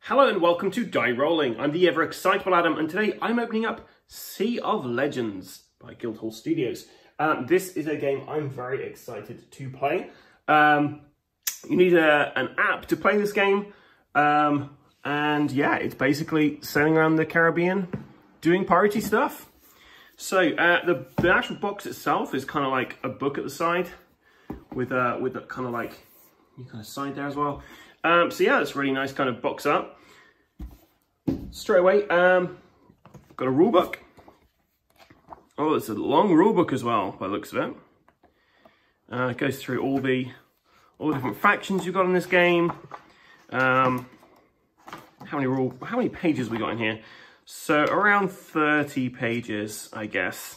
Hello and welcome to Die Rollin. I'm the ever excitable Adam, and today I'm opening up Sea of Legends by Guildhall Studios. This is a game I'm very excited to play. You need an app to play this game, and yeah, it's basically sailing around the Caribbean doing piratey stuff. So the actual box itself is kind of like a book at the side with that kind of like side there as well. So yeah, it's really nice kind of box up. Straight away, got a rule book. Oh, it's a long rule book as well, by the looks of it. It goes through all the different factions you've got in this game. How many pages we got in here? So around 30 pages, I guess.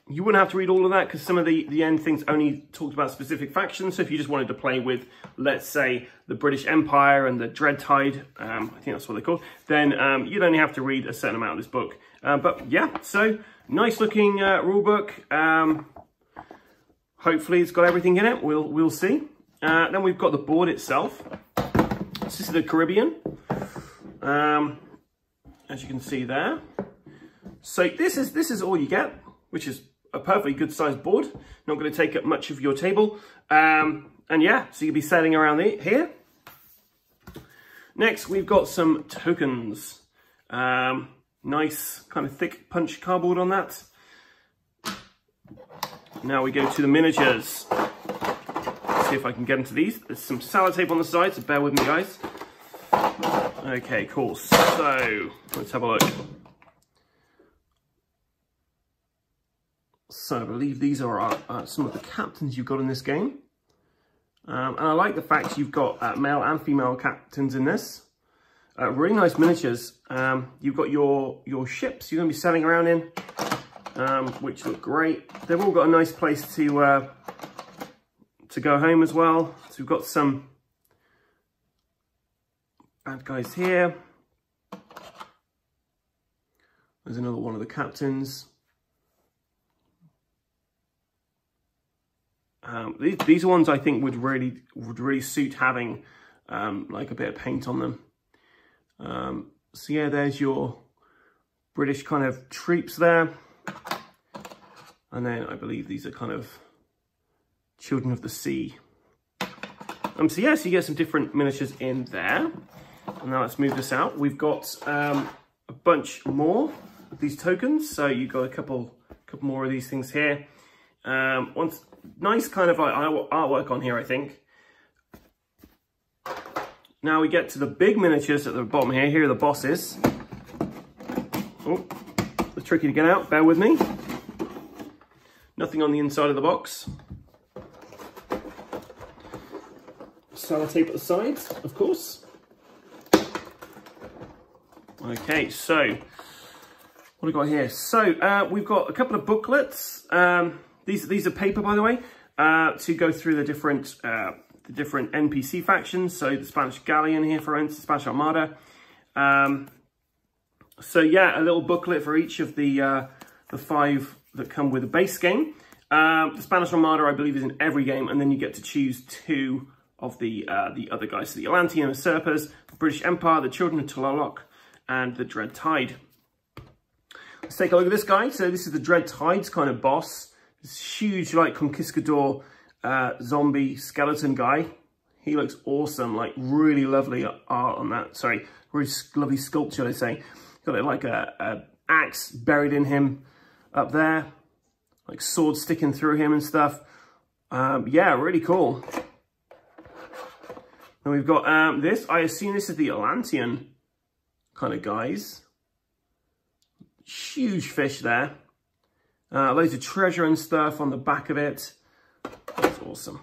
You wouldn't have to read all of that because some of the end things only talked about specific factions. So if you just wanted to play with, let's say, the British Empire and the Dread Tide, I think that's what they're called, then you'd only have to read a certain amount of this book. But yeah, so nice looking rule book. Hopefully it's got everything in it. We'll see. Then we've got the board itself. This is the Caribbean, as you can see there. So this is all you get, which is a perfectly good sized board. Not going to take up much of your table. And yeah, so you'll be sailing around here. Next, we've got some tokens. Nice kind of thick punch cardboard on that. Now we go to the miniatures. Let's see if I can get into these. There's some sellotape on the side, so bear with me, guys. Okay, cool. So let's have a look. So I believe these are some of the captains you've got in this game. And I like the fact you've got male and female captains in this. Really nice miniatures. You've got your ships you're going to be sailing around in, which look great. They've all got a nice place to go home as well. So we've got some bad guys here. There's another one of the captains. These ones I think would really suit having like a bit of paint on them. So yeah, there's your British kind of troops there, and then I believe these are kind of children of the sea. So yeah, so you get some different miniatures in there. And now let's move this out. We've got a bunch more of these tokens. So you've got a couple more of these things here. Nice kind of like artwork on here, I think. Now we get to the big miniatures at the bottom here. Here are the bosses. Oh, they're tricky to get out. Bear with me. Nothing on the inside of the box. Sellotape at the sides, of course. Okay, so what have we got here? So we've got a couple of booklets. These are paper, by the way, to go through the different NPC factions. So the Spanish Galleon here, for instance, Spanish Armada. So yeah, a little booklet for each of the 5 that come with the base game. The Spanish Armada, I believe, is in every game, and then you get to choose 2 of the other guys. So the Atlantean Usurpers, the British Empire, the Children of Tlaloc, and the Dread Tide. Let's take a look at this guy. So this is the Dread Tide's kind of boss. This huge, like, conquistador zombie skeleton guy. He looks awesome, like, really lovely art on that. Sorry, really lovely sculpture, they say. Got like a axe buried in him up there, like sword sticking through him and stuff. Yeah, really cool. Then we've got this. I assume this is the Atlantean kind of guys. Huge fish there. Loads of treasure and stuff on the back of it. That's awesome.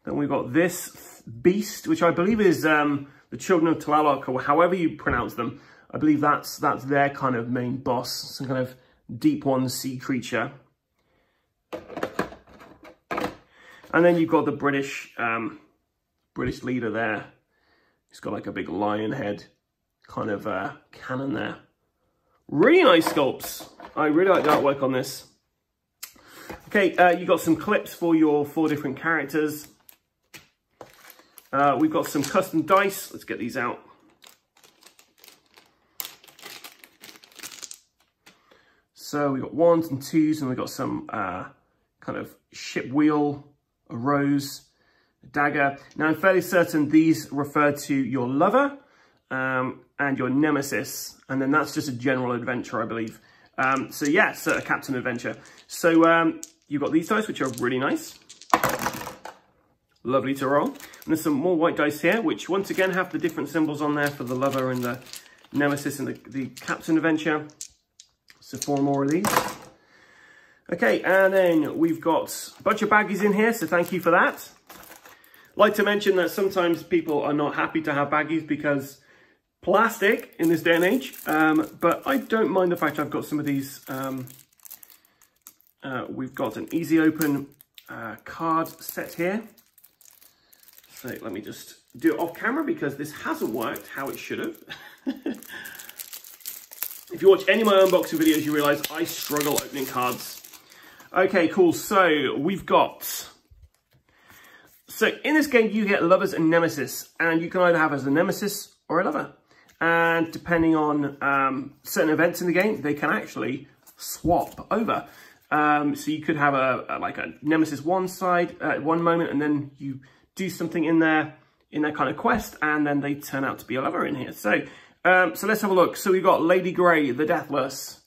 Then we've got this beast, which I believe is the Children of Tlaloc, or however you pronounce them. I believe that's their kind of main boss, some kind of deep one sea creature. And then you've got the British leader there. He's got like a big lion head kind of cannon there. Really nice sculpts. I really like the artwork on this. Okay, you got some clips for your 4 different characters. We've got some custom dice. Let's get these out. So we've got 1s and 2s, and we've got some kind of ship wheel, a rose, a dagger. Now, I'm fairly certain these refer to your lover and your nemesis, and then that's just a general adventure, I believe. So yeah, so a captain adventure. So you've got these dice, which are really nice. Lovely to roll. And there's some more white dice here, which once again have the different symbols on there for the lover and the nemesis and the captain adventure. So 4 more of these. Okay, and then we've got a bunch of baggies in here, so thank you for that. Like to mention that sometimes people are not happy to have baggies because plastic in this day and age, but I don't mind the fact I've got some of these. We've got an easy open card set here. So let me just do it off camera because this hasn't worked how it should have. If you watch any of my unboxing videos, you realize I struggle opening cards. Okay, cool. So we've got... So in this game, you get lovers and nemesis, and you can either have as a nemesis or a lover. And depending on certain events in the game, they can actually swap over. So you could have like a nemesis one side at one moment, and then you do something in that kind of quest, and then they turn out to be a lover in here. So so let's have a look. So we've got Lady Grey, the Deathless.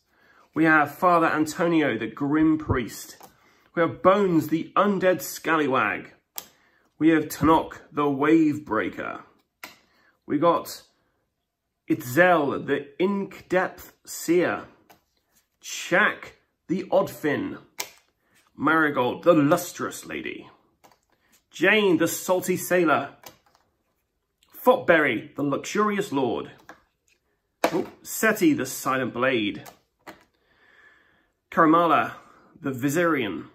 We have Father Antonio, the Grim Priest. We have Bones, the Undead Scallywag. We have Tanok, the Wave Breaker. We got Itzel, the Ink Depth Seer. Chak, the Oddfin. Marigold, the Lustrous Lady. Jane, the Salty Sailor. Fopberry, the Luxurious Lord. Oh, Seti, the Silent Blade. Karamala, the Viserion.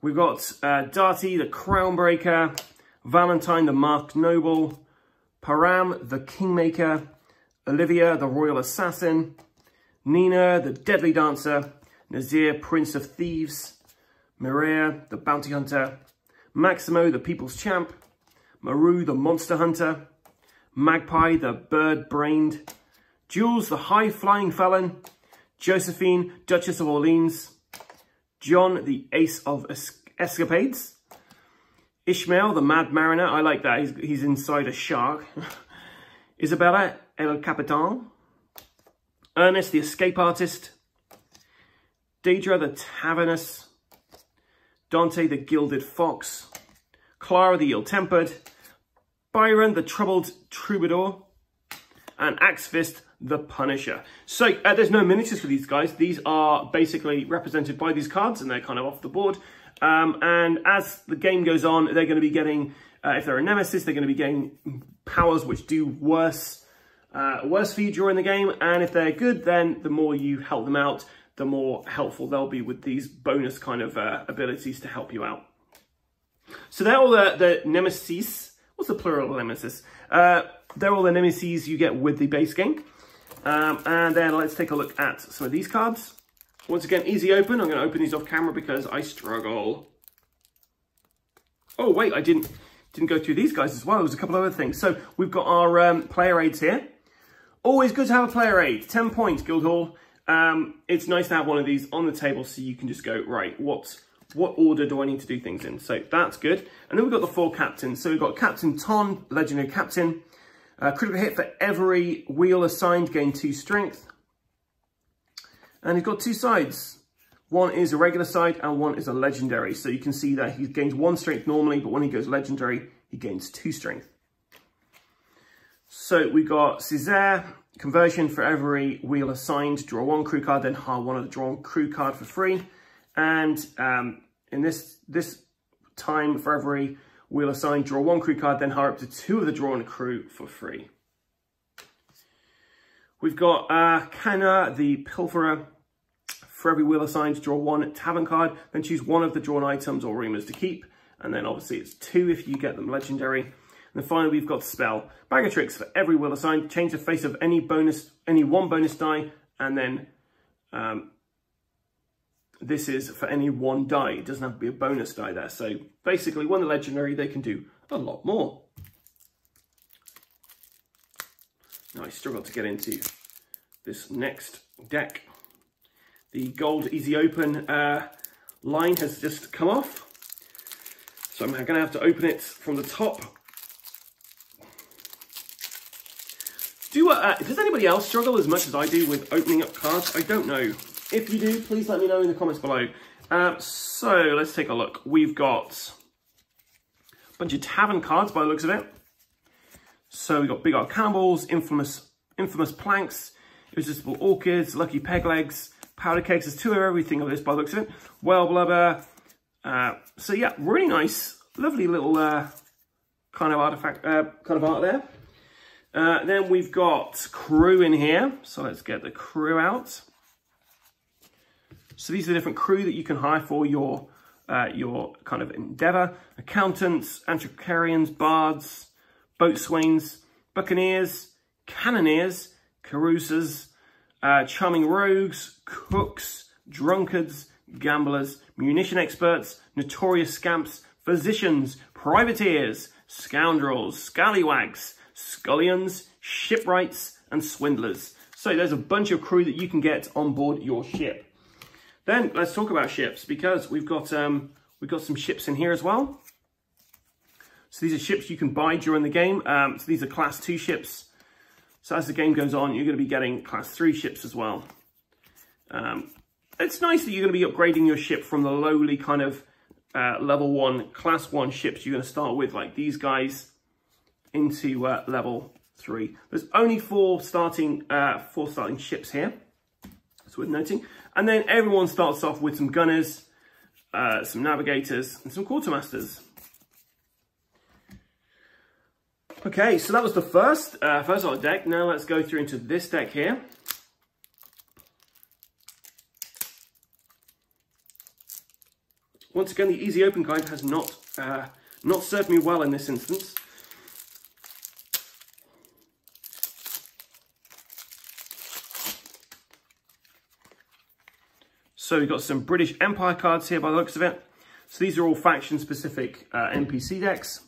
We've got Darty, the Crown Breaker. Valentine, the Masked Noble. Param, the Kingmaker. Olivia, the Royal Assassin. Nina, the Deadly Dancer. Nazir, Prince of Thieves. Mireia, the Bounty Hunter. Maximo, the People's Champ. Maru, the Monster Hunter. Magpie, the Bird-Brained. Jules, the High-Flying Felon. Josephine, Duchess of Orleans. John, the Ace of Escapades. Ishmael, the Mad Mariner. I like that. He's inside a shark. Isabella, El Capitan. Ernest, the Escape Artist. Deidre, the Taverness. Dante, the Gilded Fox. Clara, the Ill-Tempered. Byron, the Troubled Troubadour. And Axefist, the Punisher. So there's no miniatures for these guys. These are basically represented by these cards, and they're kind of off the board. And as the game goes on, they're going to be getting, if they're a nemesis, they're going to be getting powers which do worse for you during the game. And if they're good, then the more you help them out, the more helpful they'll be with these bonus kind of abilities to help you out. So they're all the nemesis. What's the plural of nemesis? They're all the nemesis you get with the base game. And then let's take a look at some of these cards. Once again, easy open. I'm going to open these off camera because I struggle. Oh, wait, I didn't go through these guys as well. There was a couple of other things. So we've got our player aids here. Always good to have a player aid. 10 points, Guildhall. It's nice to have one of these on the table so you can just go, right, what order do I need to do things in? So that's good. And then we've got the 4 captains. So we've got Captain Ton, Legendary Captain. Critical hit for every wheel assigned, gain 2 strength. And he's got 2 sides. One is a regular side and one is a legendary. So you can see that he gains 1 strength normally, but when he goes legendary, he gains 2 strength. So we got Césaire, conversion for every wheel assigned, draw 1 crew card, then hire 1 of the drawn crew card for free. And in this time, for every wheel assigned, draw 1 crew card, then hire up to 2 of the drawn crew for free. We've got Canna, the Pilferer. For every wheel assigned, draw 1 tavern card, then choose 1 of the drawn items or rumors to keep. And then obviously it's 2 if you get them legendary. And then finally we've got Spell. Bag of Tricks for every wheel assigned, change the face of any 1 bonus die, and then this is for any one die. It doesn't have to be a bonus die there. So basically, when they're legendary, they can do a lot more. Now I struggle to get into this next deck. The gold easy open line has just come off. So I'm going to have to open it from the top. Does anybody else struggle as much as I do with opening up cards? I don't know. If you do, please let me know in the comments below. So let's take a look. We've got a bunch of tavern cards by the looks of it. So we've got big old cannonballs, infamous planks, irresistible orchids, lucky peg legs, powder kegs. There's two of everything of this by the looks of it. Well blubber. So yeah, really nice, lovely little kind of artifact, kind of art there. Then we've got crew in here. So let's get the crew out. So these are the different crew that you can hire for your kind of endeavor. Accountants, antiquarians, bards, boatswains, buccaneers, cannoneers, carousers, charming rogues, cooks, drunkards, gamblers, munition experts, notorious scamps, physicians, privateers, scoundrels, scallywags, scullions, shipwrights, and swindlers. So there's a bunch of crew that you can get on board your ship. Then let's talk about ships, because we've got some ships in here as well. So these are ships you can buy during the game. So these are class 2 ships. So as the game goes on, you're going to be getting class 3 ships as well. It's nice that you're going to be upgrading your ship from the lowly kind of level 1, class 1 ships you're going to start with, like these guys, into level 3. There's only 4 starting ships here. It's worth noting. And then everyone starts off with some gunners, some navigators, and some quartermasters. Okay, so that was the first lot of deck. Now let's go through into this deck here. Once again, the easy open guide has not served me well in this instance. So we've got some British Empire cards here by the looks of it. So these are all faction-specific NPC decks.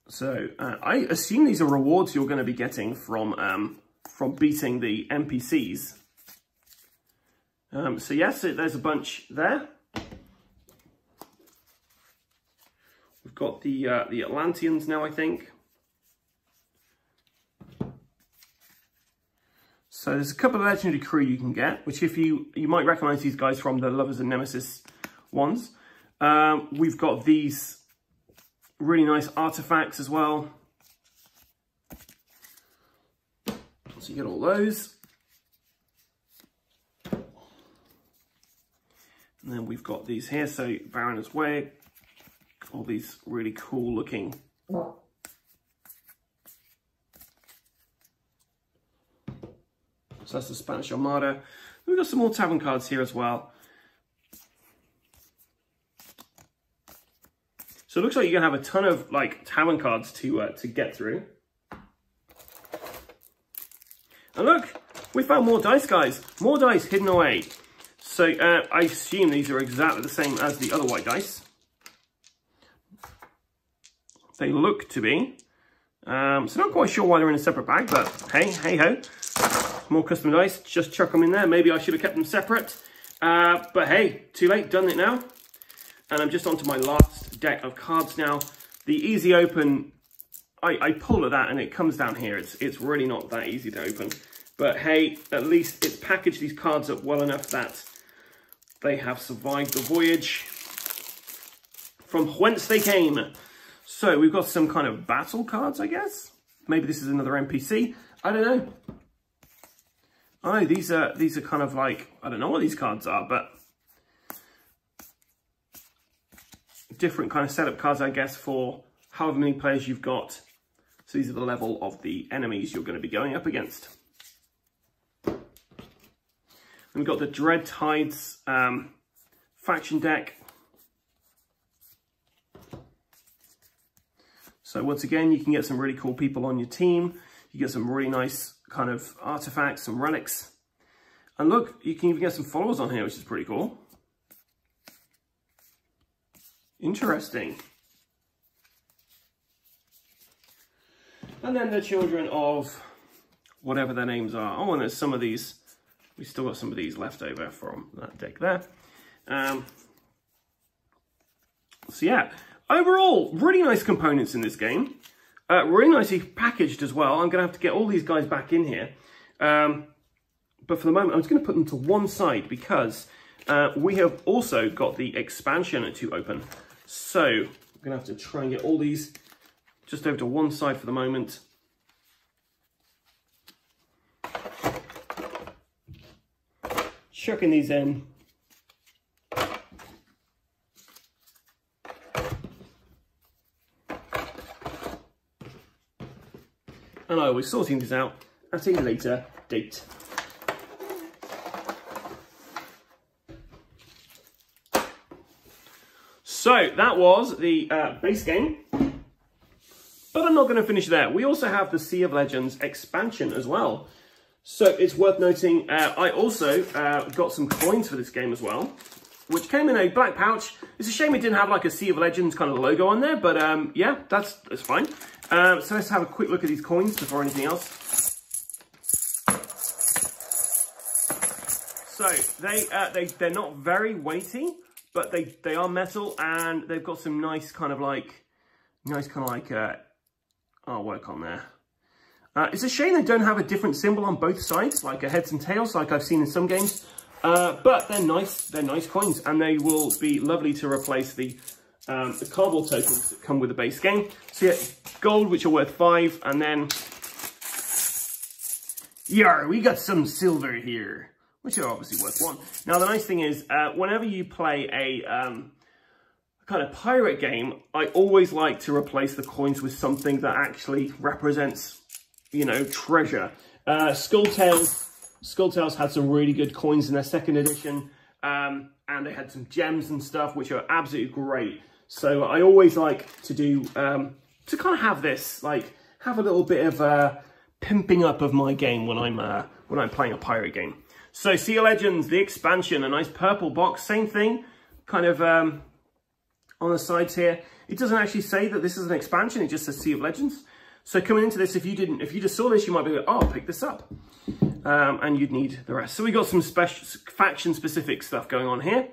So I assume these are rewards you're going to be getting from beating the NPCs. So yes, there's a bunch there. We've got the Atlanteans now, I think. So there's a couple of legendary crew you can get, which if you might recognize these guys from the Lovers and Nemesis ones. We've got these really nice artifacts as well. So you get all those. And then we've got these here. So Baroness Way, all these really cool looking So that's the Spanish Armada. We've got some more tavern cards here as well. So it looks like you're gonna have a ton of like tavern cards to get through. And look, we found more dice, guys. More dice hidden away. So I assume these are exactly the same as the other white dice. They look to be. So not quite sure why they're in a separate bag, but hey ho. More custom dice, just chuck them in there. Maybe I should have kept them separate. But hey, too late, done it now. And I'm just onto my last deck of cards now. The easy open, I pull at that and it comes down here. It's really not that easy to open. But hey, at least it's packaged these cards up well enough that they have survived the voyage from whence they came. So we've got some kind of battle cards, I guess. Maybe this is another NPC. I don't know. Oh, these are kind of like, I don't know what these cards are, but different kind of setup cards, I guess, for however many players you've got. So these are the level of the enemies you're going to be going up against. And we've got the Dread Tides faction deck. So once again, you can get some really cool people on your team. You get some really nice kind of artifacts, some relics. And look, you can even get some followers on here, which is pretty cool. Interesting. And then the children of whatever their names are. Oh, and there's some of these. We still got some of these left over from that deck there. So yeah, overall, really nice components in this game. Really nicely packaged as well. I'm going to have to get all these guys back in here. But for the moment, I'm just going to put them to one side because we have also got the expansion to open. So I'm going to have to try and get all these just over to one side for the moment. Chucking these in. And I will be sorting this out at a later date. So that was the base game, but I'm not going to finish there. We also have the Sea of Legends expansion as well. So it's worth noting, I also got some coins for this game as well, which came in a black pouch. It's a shame it didn't have like a Sea of Legends kind of logo on there, but yeah, that's fine. So let's have a quick look at these coins before anything else. So they're not very weighty, but they are metal, and they've got some nice kind of like artwork on there. It's a shame they don't have a different symbol on both sides, like a heads and tails, like I've seen in some games. But they're nice coins, and they will be lovely to replace the cardboard tokens that come with the base game. So yeah, gold, which are worth 5, and then yeah, we got some silver here, which are obviously worth 1. Now the nice thing is, whenever you play a kind of pirate game, I always like to replace the coins with something that actually represents, you know, treasure. Skulltails had some really good coins in their 2nd edition, and they had some gems and stuff, which are absolutely great. So I always like to do, to kind of have this, like, have a little bit of pimping up of my game when I'm playing a pirate game. So Sea of Legends, the expansion, a nice purple box, same thing, kind of on the sides here. It doesn't actually say that this is an expansion, it just says Sea of Legends. So coming into this, if you just saw this, you might be like, oh, I'll pick this up. And you'd need the rest. So we got some special faction-specific stuff going on here.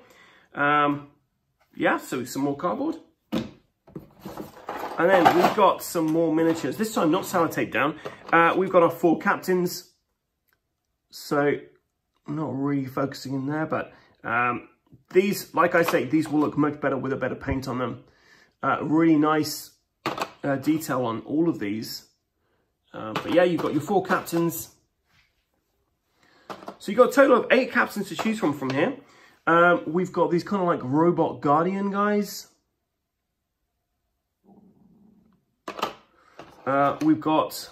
Yeah, so some more cardboard. And then we've got some more miniatures. This time not sellotape down. We've got our 4 captains. So I'm not really focusing in there, but these, like I say, these will look much better with a better paint on them. Really nice detail on all of these. But yeah, you've got your 4 captains. So you've got a total of 8 captains to choose from here. We've got these kind of like robot guardian guys. We've got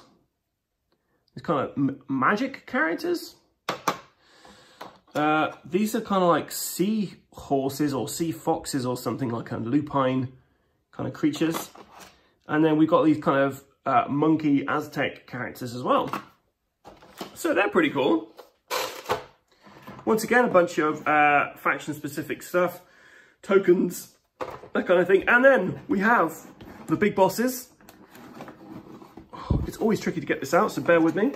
these kind of magic characters. These are kind of like sea horses or sea foxes or something, like a lupine kind of creatures. And then we've got these kind of monkey Aztec characters as well. So they're pretty cool. Once again, a bunch of faction-specific stuff, tokens, that kind of thing. And then we have the big bosses. Oh, it's always tricky to get this out, so bear with me.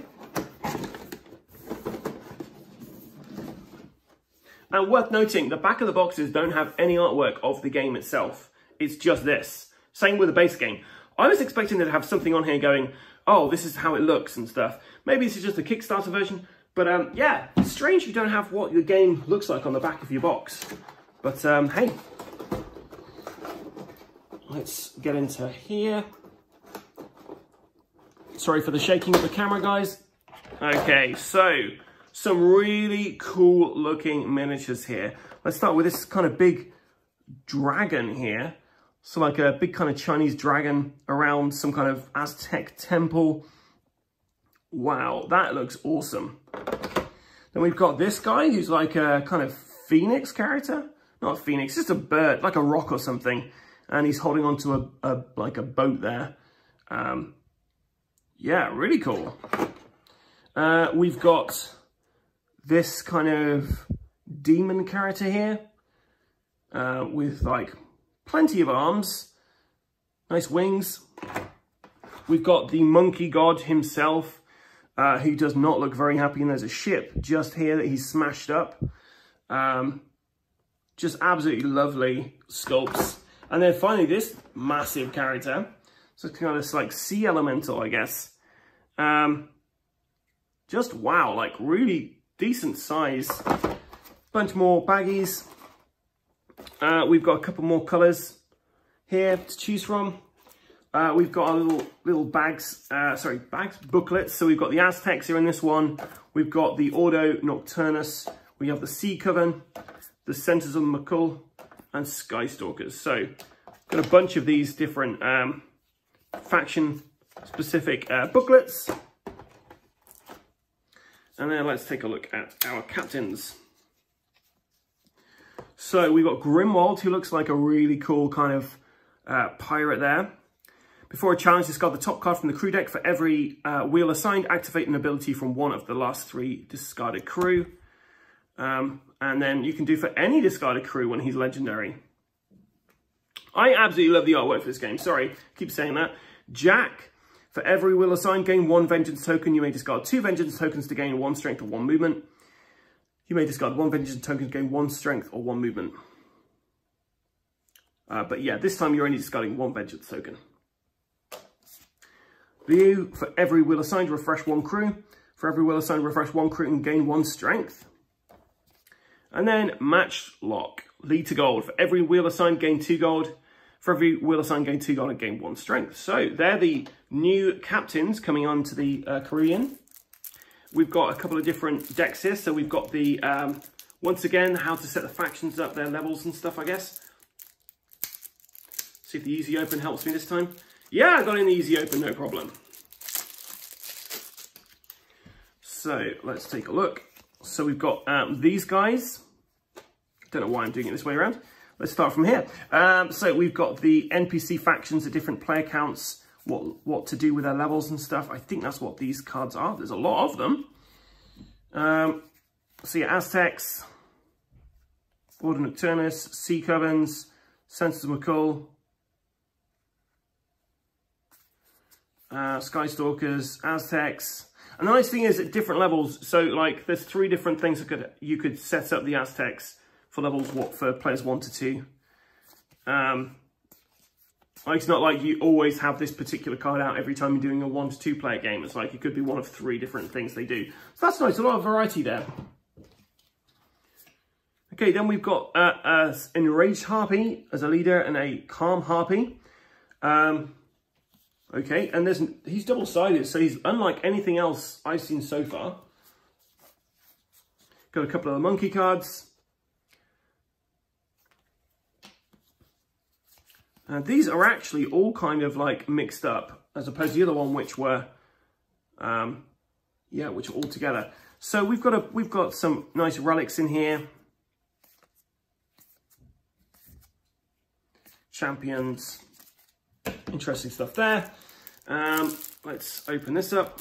And worth noting, the back of the boxes don't have any artwork of the game itself. It's just this. Same with the base game. I was expecting to have something on here going, oh, this is how it looks and stuff. Maybe this is just a Kickstarter version. But yeah, it's strange you don't have what the game looks like on the back of your box. But hey, let's get into here. Sorry for the shaking of the camera, guys. Okay, so some really cool looking miniatures here. Let's start with this kind of big dragon here. So like a big kind of Chinese dragon around some kind of Aztec temple. Wow, that looks awesome. Then we've got this guy who's like a kind of phoenix character. Not a phoenix, just a bird, like a rock or something. And he's holding onto like a boat there. Yeah, really cool. We've got this kind of demon character here with like plenty of arms, nice wings. We've got the monkey god himself, who does not look very happy, and there's a ship just here that he's smashed up. Just absolutely lovely sculpts. And then finally this massive character. So it's kind of like sea elemental, I guess. Just wow, like really decent size. Bunch more baggies. We've got a couple more colors here to choose from. We've got our little booklets. So we've got the Aztecs here in this one. We've got the Ordo Nocturnus. We have the Sea Coven, the Centers of McCull, and Skystalkers. So got a bunch of these different faction-specific booklets. And then let's take a look at our captains. So we've got Grimwald, who looks like a really cool kind of pirate there. Before a challenge, discard the top card from the crew deck. For every wheel assigned, activate an ability from one of the last 3 discarded crew. And then you can do for any discarded crew when he's legendary. I absolutely love the artwork for this game. Sorry, I keep saying that. Jack. For every wheel assigned, gain 1 vengeance token. You may discard 2 vengeance tokens to gain 1 strength or 1 movement. You may discard 1 vengeance token to gain 1 strength or 1 movement. But yeah, this time you're only discarding 1 vengeance token. View. For every wheel assigned, refresh 1 crew. For every wheel assigned, refresh 1 crew and gain 1 strength. And then Matchlock. Lead to gold. For every wheel assigned, gain 2 gold. For every wheel assigned, gain 2 gold and gain 1 strength. So they're the new captains coming on to the Caribbean. We've got a couple of different decks here. So we've got the, once again, how to set the factions up, their levels and stuff, I guess. See if the easy open helps me this time. Yeah, I got in the easy open, no problem. So let's take a look. So we've got these guys. Don't know why I'm doing it this way around. Let's start from here. So we've got the NPC factions at different player counts, what to do with their levels and stuff. I think that's what these cards are. There's a lot of them. So yeah, Aztecs, Ordo Nocturnus, Sea Covens, Centers of McCull, Skystalkers, Aztecs. And the nice thing is at different levels, so like there's 3 different things that you could set up the Aztecs for levels, for players 1 to 2. It's not like you always have this particular card out every time you're doing a 1 to 2 player game. It's like it could be one of 3 different things they do. So that's nice, a lot of variety there. Okay, then we've got an Enraged Harpy as a leader and a Calm Harpy. Okay, and he's double-sided, so he's unlike anything else I've seen so far. Got a couple of the monkey cards. These are actually all kind of like mixed up, as opposed to the other one, which were, which are all together. So we've got some nice relics in here. Champions, interesting stuff there. Let's open this up.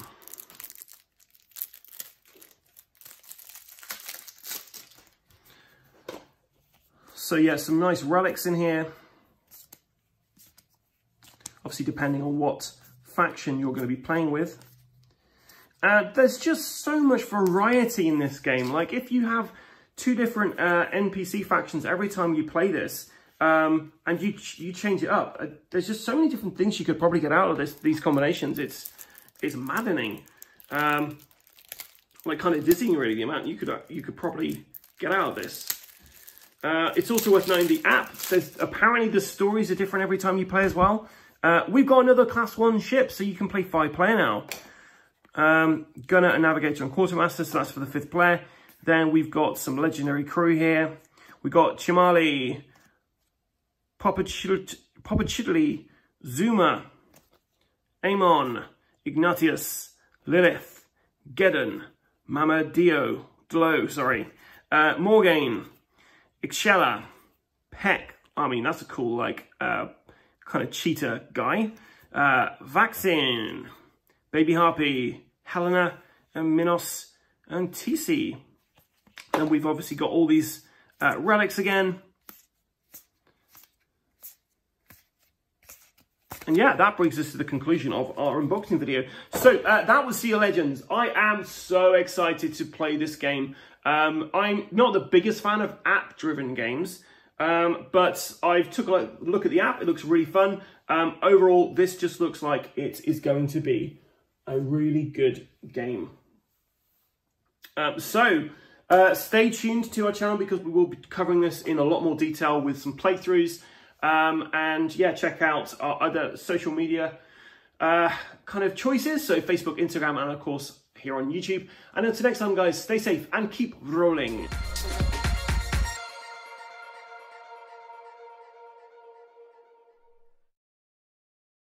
So yeah, some nice relics in here. Obviously, depending on what faction you're going to be playing with. There's just so much variety in this game. Like, if you have 2 different NPC factions every time you play this, and you change it up, there's just so many different things you could probably get out of these combinations. It's maddening. Like, kind of dizzying, really, the amount you could probably get out of this. It's also worth knowing the app. Apparently the stories are different every time you play as well. We've got another Class 1 ship, so you can play 5 player now. Gunner and Navigator and Quartermaster, so that's for the 5th player. Then we've got some legendary crew here. We've got Chimali, Popachitli, Zuma, Amon, Ignatius, Lilith, Geddon, Mamadeo, Morgaine, Ixchella, Peck. I mean, that's a cool, like, kind of cheetah guy. Vaccine, Baby Harpy, Helena, and Minos, and TC. And we've obviously got all these relics again. And yeah, that brings us to the conclusion of our unboxing video. So that was Sea of Legends. I am so excited to play this game. I'm not the biggest fan of app-driven games, but I've took a look at the app. It looks really fun. Overall, this just looks like it is going to be a really good game. Stay tuned to our channel because we will be covering this in a lot more detail with some playthroughs. And yeah, check out our other social media kind of choices. So Facebook, Instagram, and of course here on YouTube. And until next time, guys, stay safe and keep rolling.